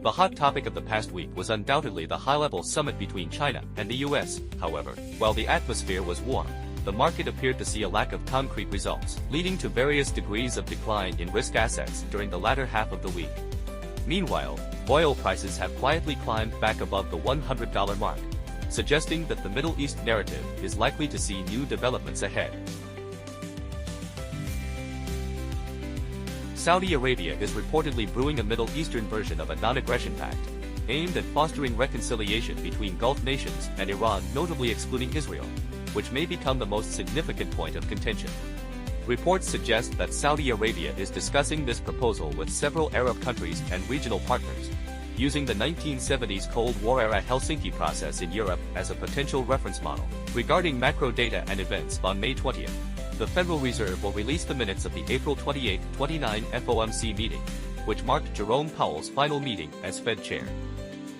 The hot topic of the past week was undoubtedly the high-level summit between China and the US. However, while the atmosphere was warm, the market appeared to see a lack of concrete results, leading to various degrees of decline in risk assets during the latter half of the week. Meanwhile, oil prices have quietly climbed back above the $100 mark, suggesting that the Middle East narrative is likely to see new developments ahead. Saudi Arabia is reportedly brewing a Middle Eastern version of a non-aggression pact, aimed at fostering reconciliation between Gulf nations and Iran, notably excluding Israel, which may become the most significant point of contention. Reports suggest that Saudi Arabia is discussing this proposal with several Arab countries and regional partners, using the 1970s Cold War-era Helsinki process in Europe as a potential reference model. Regarding macro data and events, on May 20th, the Federal Reserve will release the minutes of the April 28-29 FOMC meeting, which marked Jerome Powell's final meeting as Fed chair.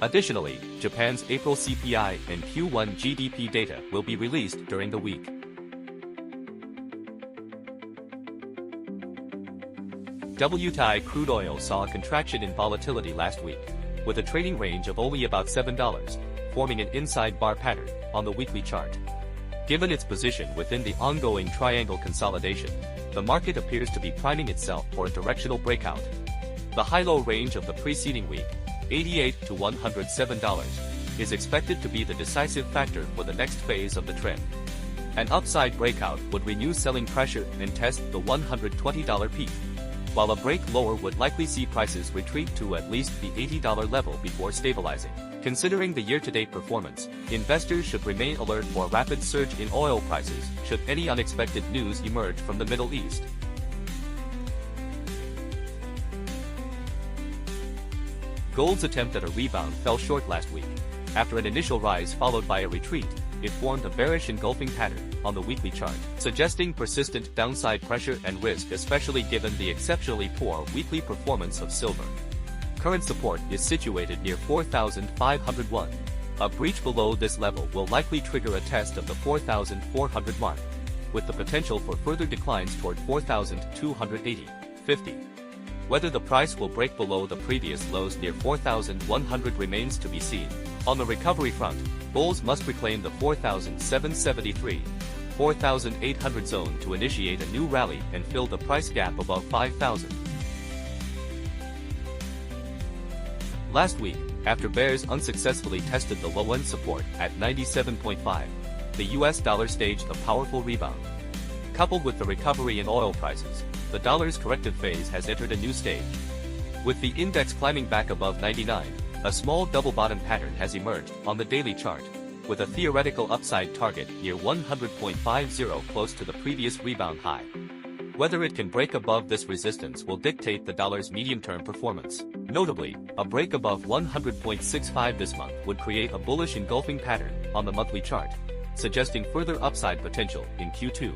Additionally, Japan's April CPI and Q1 GDP data will be released during the week. WTI crude oil saw a contraction in volatility last week, with a trading range of only about $7, forming an inside bar pattern on the weekly chart. Given its position within the ongoing triangle consolidation, the market appears to be priming itself for a directional breakout. The high-low range of the preceding week, $88 to $107, is expected to be the decisive factor for the next phase of the trend. An upside breakout would renew selling pressure and test the $120 peak, while a break lower would likely see prices retreat to at least the $80 level before stabilizing. Considering the year-to-date performance, investors should remain alert for a rapid surge in oil prices should any unexpected news emerge from the Middle East. Gold's attempt at a rebound fell short last week. After an initial rise followed by a retreat, it formed a bearish engulfing pattern on the weekly chart, suggesting persistent downside pressure and risk, especially given the exceptionally poor weekly performance of silver. Current support is situated near 4,501. A breach below this level will likely trigger a test of the 4,400 mark, with the potential for further declines toward 4,280.50. Whether the price will break below the previous lows near 4,100 remains to be seen. On the recovery front, bulls must reclaim the 4,773, 4,800 zone to initiate a new rally and fill the price gap above 5,000. Last week, after bears unsuccessfully tested the low-end support at 97.5, the US dollar staged a powerful rebound. Coupled with the recovery in oil prices, the dollar's corrective phase has entered a new stage. With the index climbing back above 99, a small double-bottom pattern has emerged on the daily chart, with a theoretical upside target near 100.50 close to the previous rebound high. Whether it can break above this resistance will dictate the dollar's medium-term performance. Notably, a break above 100.65 this month would create a bullish engulfing pattern on the monthly chart, suggesting further upside potential in Q2.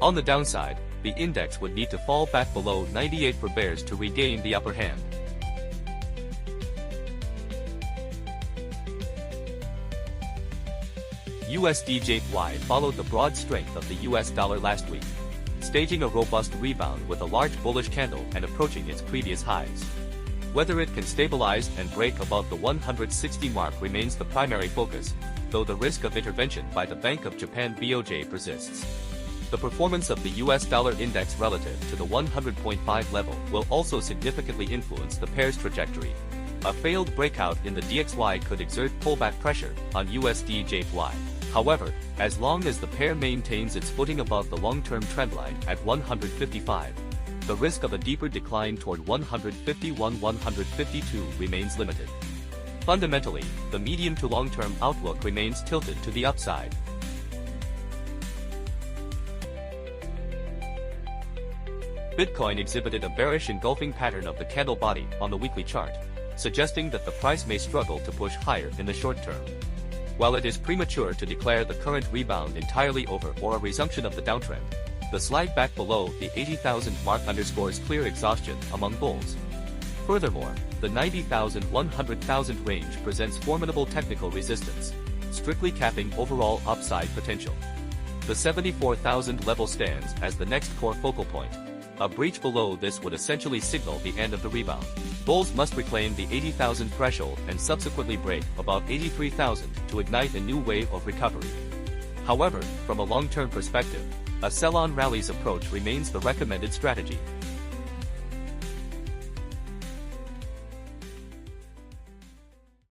On the downside, the index would need to fall back below 98 for bears to regain the upper hand. USDJPY followed the broad strength of the US dollar last week, staging a robust rebound with a large bullish candle and approaching its previous highs. Whether it can stabilize and break above the 160 mark remains the primary focus, though the risk of intervention by the Bank of Japan BOJ persists. The performance of the US dollar index relative to the 100.5 level will also significantly influence the pair's trajectory. A failed breakout in the DXY could exert pullback pressure on USDJPY. However, as long as the pair maintains its footing above the long-term trendline at 155, the risk of a deeper decline toward 151-152 remains limited. Fundamentally, the medium to long-term outlook remains tilted to the upside. Bitcoin exhibited a bearish engulfing pattern of the candle body on the weekly chart, suggesting that the price may struggle to push higher in the short term. While it is premature to declare the current rebound entirely over or a resumption of the downtrend, the slide back below the 80,000 mark underscores clear exhaustion among bulls. Furthermore, the 90,000-100,000 range presents formidable technical resistance, strictly capping overall upside potential. The 74,000 level stands as the next core focal point, A breach below this would essentially signal the end of the rebound. Bulls must reclaim the 80,000 threshold and subsequently break above 83,000 to ignite a new wave of recovery. However, from a long-term perspective, a sell-on rallies approach remains the recommended strategy.